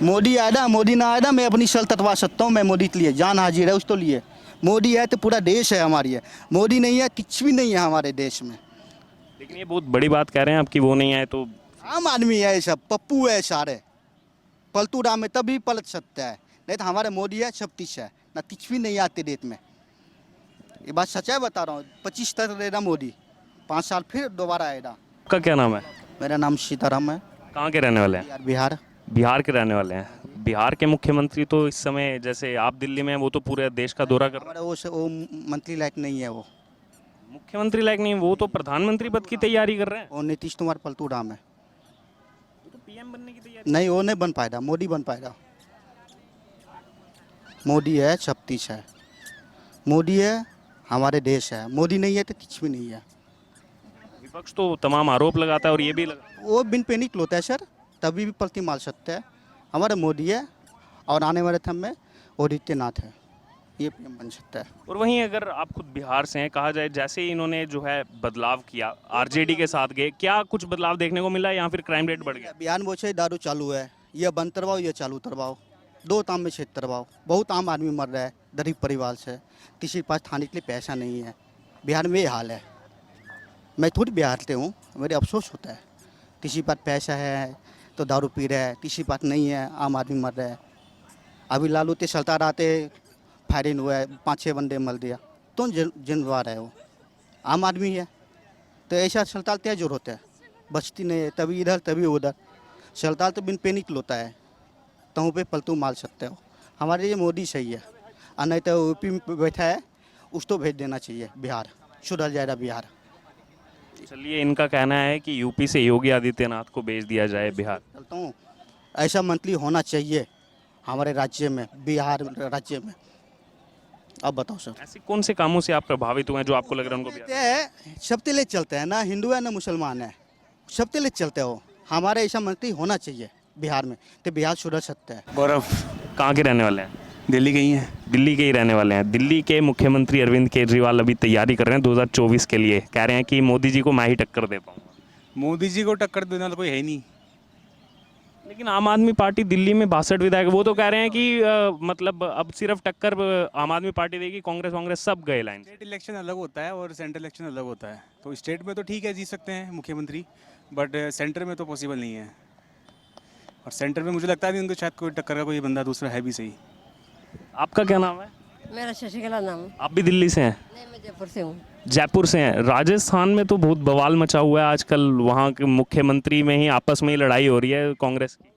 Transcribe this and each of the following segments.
मोदी आएगा, मोदी ना आएगा, मैं अपनी सल ततवा सकता हूँ। मैं मोदी के लिए जान हाजिर है, उस तो लिए। मोदी है तो पूरा देश है हमारी है, मोदी नहीं है कुछ भी नहीं है हमारे देश में। लेकिन ये बहुत बड़ी बात कह रहे हैं आपकी, वो नहीं आए तो। आम आदमी है, ये सब पप्पू है सारे। पलटू राम में तभी पलट सकता है, नहीं तो हमारे मोदी है सब कुछ है ना, कुछ भी नहीं आते देश में। ये बात सच्चाई बता रहा हूँ। 25 तक रहेगा मोदी, 5 साल फिर दोबारा आएगा। आपका क्या नाम है? मेरा नाम सीताराम है। कहाँ के रहने वाले हैं? यार बिहार। बिहार के रहने वाले हैं। बिहार के मुख्यमंत्री तो इस समय जैसे आप दिल्ली में हैं, वो तो पूरे देश का दौरा कर रहे हमारा वो मंत्री लायक नहीं है वो। हैं। मुख्यमंत्री लायक नहीं, वो तो प्रधानमंत्री पद की तैयारी कर रहे हैं। वो नीतीश कुमार पलटू राम है। वो तो पीएम बनने की तैयारी। नहीं, वो नहीं बन पाएगा, मोदी बन पाएगा। मोदी है, छत्तीस है। मोदी है, हमारे देश है। मोदी नहीं है तो कुछ भी नहीं है। विपक्ष तो तमाम आरोप लगाता है और ये भी वो बिन पे नहीं खिलौता है सर, तभी भी पलटी मार सकते हैं। हमारे मोदी है, और आने वाले थम में आदित्यनाथ है, ये पीएम बन सकता है। और वहीं अगर आप खुद बिहार से हैं, कहा जाए जैसे ही इन्होंने जो है बदलाव किया, आरजेडी के साथ गए, क्या कुछ बदलाव देखने को मिला या फिर क्राइम रेट बढ़ गया? बिहार में वैसे दारू चालू है, ये बंद करवाओ ये चालू करवाओ, दो ताम में छेद करवाओ। बहुत आम आदमी मर रहा है गरीब परिवार से, किसी के पास खाने के लिए पैसा नहीं है। बिहार में ये हाल है। मैं खुद बिहार से हूँ, मेरे अफसोस होता है। किसी के पास पैसा है तो दारू पी रहा है, किसी के पास नहीं है, आम आदमी मर रहा है। अभी लालू ते चलता रहते, फायरिंग हुआ है, 5-6 बंदे मर दिया, तो जिम्मेवार है वो, आम आदमी है। तो ऐसा चलता क्या जरूरत है, बचती नहीं है, तभी इधर तभी उधर। चलता तो बिन पे निकलता है, तहूँ पे पलटू मार सकते हो। हमारे ये मोदी सही है, और नहीं तो यूपी में बैठा है, उसको भेज देना चाहिए बिहार, सुधर जाएगा बिहार। चलिए, इनका कहना है कि यूपी से योगी आदित्यनाथ को भेज दिया जाए बिहार। चलता हूँ, ऐसा मंत्री होना चाहिए हमारे राज्य में, बिहार राज्य में। अब बताओ सर। ऐसे कौन से कामों से आप प्रभावित हुए हैं जो आपको लग रहा है उनको बिहार? सब तेले चलते हैं ना, हिंदू है ना मुसलमान है, सब तेले चलते हो। हमारे ऐसा मंत्री होना चाहिए बिहार में, तो बिहार सुधर सकता है। गौरव। कहाँ के रहने वाले हैं? दिल्ली के ही हैं। दिल्ली के ही रहने वाले हैं। दिल्ली के मुख्यमंत्री अरविंद केजरीवाल अभी तैयारी कर रहे हैं 2024 के लिए, कह रहे हैं कि मोदी जी को मैं ही टक्कर दे पाऊंगा। मोदी जी को टक्कर देने वाला कोई है ही नहीं। लेकिन आम आदमी पार्टी दिल्ली में 62 विधायक, वो तो कह रहे हैं कि मतलब अब सिर्फ टक्कर आम आदमी पार्टी देगी, कांग्रेस वांग्रेस सब गए लाइन से। स्टेट इलेक्शन अलग होता है और सेंट्रल इलेक्शन अलग होता है। तो स्टेट में तो ठीक है, जीत सकते हैं मुख्यमंत्री, बट सेंटर में तो पॉसिबल नहीं है। और सेंटर में मुझे लगता है उनको शायद कोई टक्कर का कोई बंदा दूसरा है भी सही। आपका क्या नाम है? मेरा शशिकला नाम है। आप भी दिल्ली से हैं? नहीं, मैं जयपुर से हूँ। जयपुर से हैं। राजस्थान में तो बहुत बवाल मचा हुआ है आजकल, वहाँ के मुख्यमंत्री में ही आपस में ही लड़ाई हो रही है कांग्रेस की।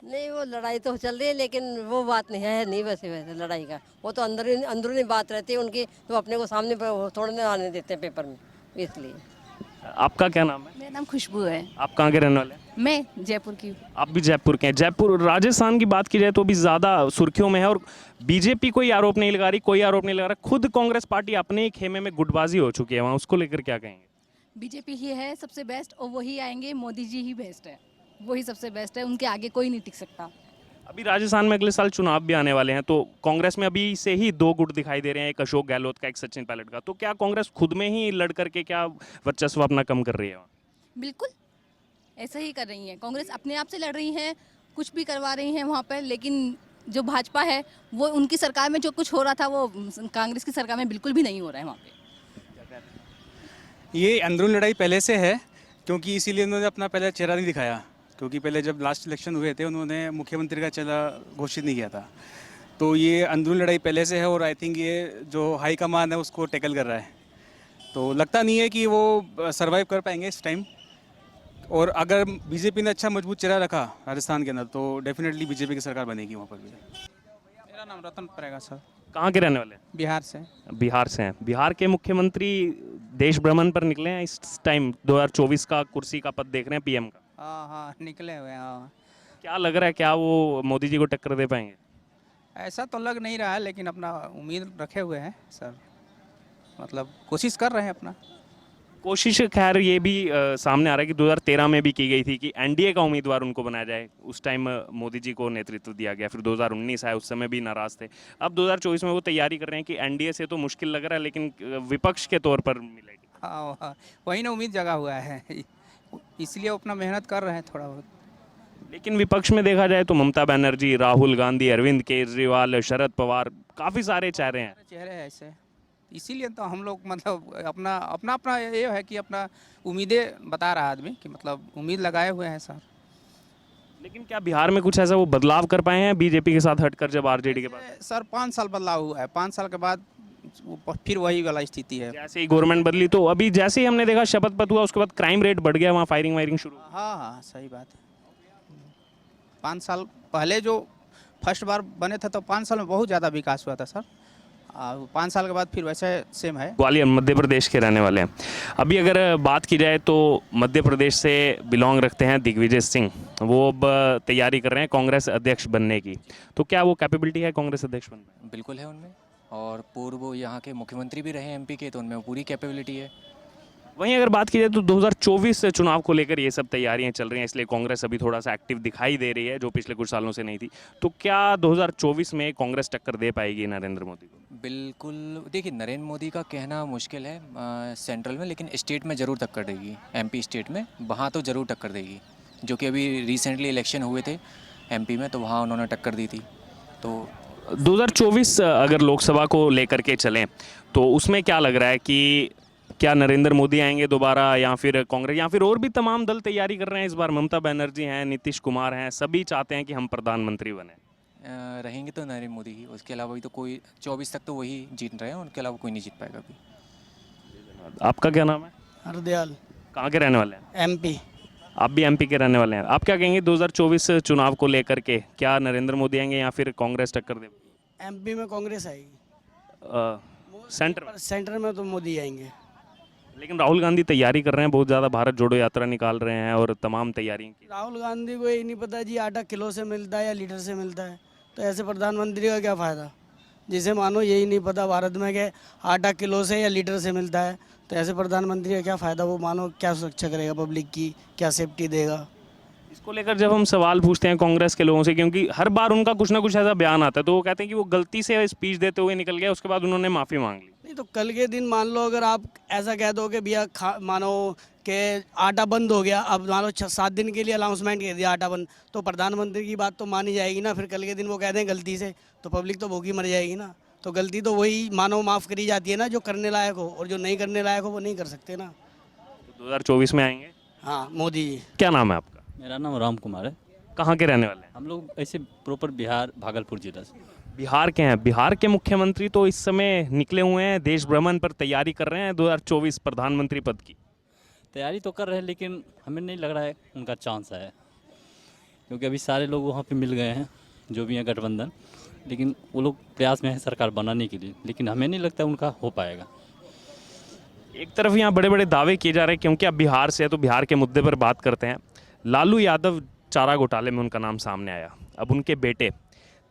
नहीं, वो लड़ाई तो चल रही है, लेकिन वो बात नहीं है, नहीं वैसे लड़ाई का। वो तो अंदरूनी बात रहती है उनकी, तो अपने को सामने थोड़े ना आने देते हैं पेपर में, इसलिए। आपका क्या नाम है? मेरा नाम खुशबू है। आप कहाँ के रहने वाले हैं? मैं जयपुर की हूँ। आप भी जयपुर के हैं। जयपुर, राजस्थान की बात की जाए तो अभी ज़्यादा सुर्खियों में है और बीजेपी कोई आरोप नहीं लगा रही, कोई आरोप नहीं लगा रहा। खुद कांग्रेस पार्टी अपने ही खेमे में गुटबाजी हो चुकी है वहाँ, उसको लेकर क्या कहेंगे? बीजेपी ही है सबसे बेस्ट और वही आएंगे, मोदी जी ही बेस्ट है, वही सबसे बेस्ट है, उनके आगे कोई नहीं टिक सकता। अभी राजस्थान में अगले साल चुनाव भी आने वाले हैं, तो कांग्रेस में अभी से ही 2 गुट दिखाई दे रहे हैं, एक अशोक गहलोत का, एक सचिन पायलट का। तो क्या कांग्रेस खुद में ही लड़ करके क्या वर्चस्व अपना कम कर रही है वहाँ? बिल्कुल ऐसा ही कर रही हैं, कांग्रेस अपने आप से लड़ रही हैं, कुछ भी करवा रही हैं वहाँ पर, लेकिन जो भाजपा है वो उनकी सरकार में जो कुछ हो रहा था वो कांग्रेस की सरकार में बिल्कुल भी नहीं हो रहा है वहाँ पे। ये अंदरूनी लड़ाई पहले से है, क्योंकि इसीलिए उन्होंने अपना पहले चेहरा नहीं दिखाया। क्योंकि पहले जब लास्ट इलेक्शन हुए थे उन्होंने मुख्यमंत्री का चेहरा घोषित नहीं किया था। तो ये अंदरूनी लड़ाई पहले से है और आई थिंक ये जो हाई कमान है उसको टैकल कर रहा है। तो लगता नहीं है कि वो सरवाइव कर पाएंगे इस टाइम। और अगर बीजेपी ने अच्छा मजबूत चेहरा रखा राजस्थान के अंदर तो डेफिनेटली बीजेपी की सरकार बनेगी वहाँ पर भी। मेरा नाम रतन पड़ेगा सर। कहाँ के रहने वाले हैं? बिहार से। बिहार से हैं। बिहार के मुख्यमंत्री देश भ्रमण पर निकले हैं इस टाइम, 2024 का कुर्सी का पद देख रहे हैं पीएम का। हाँ हाँ, निकले हुए हैं। हाँ, क्या लग रहा है, क्या वो मोदी जी को टक्कर दे पाएंगे? ऐसा तो लग नहीं रहा है, लेकिन अपना उम्मीद रखे हुए हैं सर, मतलब कोशिश कर रहे हैं अपना। कोशिश खैर ये भी सामने आ रहा है कि 2013 में भी की गई थी कि एनडीए का उम्मीदवार उनको बनाया जाए। उस टाइम मोदी जी को नेतृत्व दिया गया। फिर 2019 आया, उस समय भी नाराज थे। अब 2024 में वो तैयारी कर रहे हैं कि एनडीए से तो मुश्किल लग रहा है, लेकिन विपक्ष के तौर पर मिलेगी। हाँ हाँ, वही ना उम्मीद जगा हुआ है, इसलिए वो अपना मेहनत कर रहे हैं थोड़ा बहुत। लेकिन विपक्ष में देखा जाए तो ममता बनर्जी, राहुल गांधी, अरविंद केजरीवाल, शरद पवार, काफ़ी सारे चेहरे हैं। चेहरे हैं ऐसे, इसीलिए तो हम लोग मतलब अपना अपना अपना ये है कि अपना उम्मीदें बता रहा है आदमी कि मतलब उम्मीद लगाए हुए हैं सर। लेकिन क्या बिहार में कुछ ऐसा वो बदलाव कर पाए हैं बीजेपी के साथ हटकर जब आरजेडी के पास? सर 5 साल बदलाव हुआ है, 5 साल के बाद फिर वही वाला स्थिति है। जैसे ही गवर्नमेंट बदली तो अभी जैसे ही हमने देखा शपथ पत्र हुआ उसके बाद क्राइम रेट बढ़ गया, वहाँ फायरिंग वायरिंग शुरू हो गई। हाँ हाँ सही बात है। 5 साल पहले जो फर्स्ट बार बने थे तो 5 साल में बहुत ज़्यादा विकास हुआ था सर, 5 साल के बाद फिर वैसे सेम है। ग्वालियर मध्य प्रदेश के रहने वाले हैं। अभी अगर बात की जाए तो मध्य प्रदेश से बिलोंग रखते हैं दिग्विजय सिंह, वो अब तैयारी कर रहे हैं कांग्रेस अध्यक्ष बनने की, तो क्या वो कैपेबिलिटी है कांग्रेस अध्यक्ष बनने की? बिल्कुल है उनमें, और पूर्व यहाँ के मुख्यमंत्री भी रहे एमपी के, तो उनमें पूरी कैपेबिलिटी है। वहीं अगर बात की जाए तो 2024 चुनाव को लेकर ये सब तैयारियां चल रही हैं, इसलिए कांग्रेस अभी थोड़ा सा एक्टिव दिखाई दे रही है, जो पिछले कुछ सालों से नहीं थी। तो क्या 2024 में कांग्रेस टक्कर दे पाएगी नरेंद्र मोदी को? बिल्कुल, देखिए नरेंद्र मोदी का कहना मुश्किल है सेंट्रल में, लेकिन स्टेट में ज़रूर टक्कर देगी। एमपी स्टेट में वहाँ तो ज़रूर टक्कर देगी, जो कि अभी रिसेंटली इलेक्शन हुए थे एमपी में, तो वहाँ उन्होंने टक्कर दी थी। तो 2024 अगर लोकसभा को लेकर के चलें तो उसमें क्या लग रहा है कि क्या नरेंद्र मोदी आएंगे दोबारा, या फिर कांग्रेस, या फिर और भी तमाम दल तैयारी कर रहे हैं? इस बार ममता बनर्जी हैं, नीतीश कुमार हैं, सभी चाहते हैं कि हम प्रधानमंत्री बने। रहेंगे तो नरेंद्र मोदी ही, उसके अलावा भी तो कोई 24 तक तो वही जीत रहे हैं, उनके अलावा कोई नहीं जीत पाएगा अभी। आपका क्या नाम है? हरदयाल, कहाँ के रहने वाले हैं? एमपी। आप भी एमपी के रहने वाले हैं। आप क्या कहेंगे 2024 चुनाव को लेकर के, क्या नरेंद्र मोदी आएंगे या फिर कांग्रेस टक्कर दे? एमपी में कांग्रेस आएगी, सेंटर सेंटर में तो मोदी आएंगे। लेकिन राहुल गांधी तैयारी कर रहे हैं बहुत ज़्यादा, भारत जोड़ो यात्रा निकाल रहे हैं और तमाम तैयारियां की। राहुल गांधी को ये नहीं पता जी आटा किलो से मिलता है या लीटर से मिलता है, तो ऐसे प्रधानमंत्री का क्या फ़ायदा? जिसे मानो यही नहीं पता भारत में कि आटा किलो से या लीटर से मिलता है, तो ऐसे प्रधानमंत्री का क्या फ़ायदा? वो मानो क्या सुरक्षा करेगा पब्लिक की, क्या सेफ्टी देगा? इसको लेकर जब हम सवाल पूछते हैं कांग्रेस के लोगों से, क्योंकि हर बार उनका कुछ ना कुछ ऐसा बयान आता है, तो वो कहते हैं कि वो गलती से स्पीच देते हुए निकल गया, उसके बाद उन्होंने माफ़ी मांग ली। नहीं तो कल के दिन मान लो अगर आप ऐसा कह दो कि भैया मानो कि आटा बंद हो गया, अब मान लो 7 दिन के लिए अनाउंसमेंट कर दिया आटा बंद, तो प्रधानमंत्री की बात तो मानी जाएगी ना। फिर कल के दिन वो कह दें गलती से, तो पब्लिक तो भूखी मर जाएगी ना। तो गलती तो वही मानो माफ़ करी जाती है ना, जो करने लायक हो, और जो नहीं करने लायक हो वो नहीं कर सकते ना। तो 2024 में आएंगे? हाँ, मोदी जी। क्या नाम है आपका? मेरा नाम राम कुमार है। कहाँ के रहने वाले हैं? हम लोग ऐसे प्रॉपर बिहार भागलपुर जिला से। बिहार के हैं। बिहार के मुख्यमंत्री तो इस समय निकले हुए हैं, देश भ्रमण पर तैयारी कर रहे हैं 2024 प्रधानमंत्री पद की। तैयारी तो कर रहे हैं, लेकिन हमें नहीं लग रहा है उनका चांस है, क्योंकि अभी सारे लोग वहाँ पे मिल गए हैं जो भी हैं गठबंधन, लेकिन वो लोग प्रयास में है सरकार बनाने के लिए, लेकिन हमें नहीं लगता उनका हो पाएगा। एक तरफ यहाँ बड़े बड़े दावे किए जा रहे हैं, क्योंकि अब बिहार से है तो बिहार के मुद्दे पर बात करते हैं। लालू यादव चारा घोटाले में उनका नाम सामने आया, अब उनके बेटे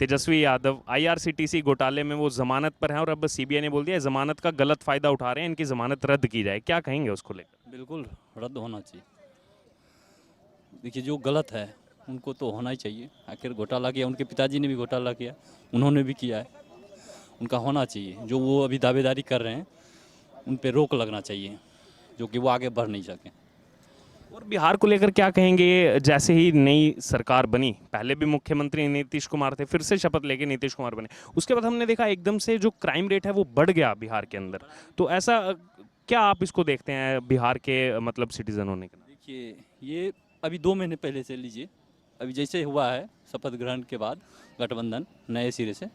तेजस्वी यादव IRCTC घोटाले में वो जमानत पर हैं, और अब CBI ने बोल दिया जमानत का गलत फ़ायदा उठा रहे हैं, इनकी जमानत रद्द की जाए। क्या कहेंगे उसको लेकर? बिल्कुल रद्द होना चाहिए। देखिए जो गलत है उनको तो होना ही चाहिए, आखिर घोटाला किया, उनके पिताजी ने भी घोटाला किया, उन्होंने भी किया है, उनका होना चाहिए। जो वो अभी दावेदारी कर रहे हैं उन पर रोक लगना चाहिए, जो कि वो आगे बढ़ नहीं सकें। और बिहार को लेकर क्या कहेंगे? जैसे ही नई सरकार बनी, पहले भी मुख्यमंत्री नीतीश कुमार थे, फिर से शपथ लेके नीतीश कुमार बने, उसके बाद हमने देखा एकदम से जो क्राइम रेट है वो बढ़ गया बिहार के अंदर। तो ऐसा क्या आप इसको देखते हैं बिहार के मतलब सिटीजन होने के नाते? देखिए ये अभी 2 महीने पहले से लीजिए, अभी जैसे हुआ है शपथ ग्रहण के बाद गठबंधन नए सिरे से,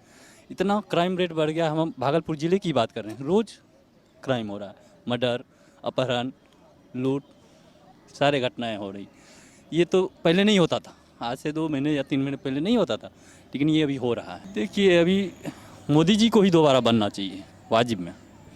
इतना क्राइम रेट बढ़ गया। हम भागलपुर ज़िले की बात कर रहे हैं, रोज़ क्राइम हो रहा है, मर्डर, अपहरण, लूट, सारे घटनाएं हो रही। ये तो पहले नहीं होता था, आज से 2 महीने या 3 महीने पहले नहीं होता था, लेकिन ये अभी हो रहा है। देखिए अभी मोदी जी को ही दोबारा बनना चाहिए, वाजिब में।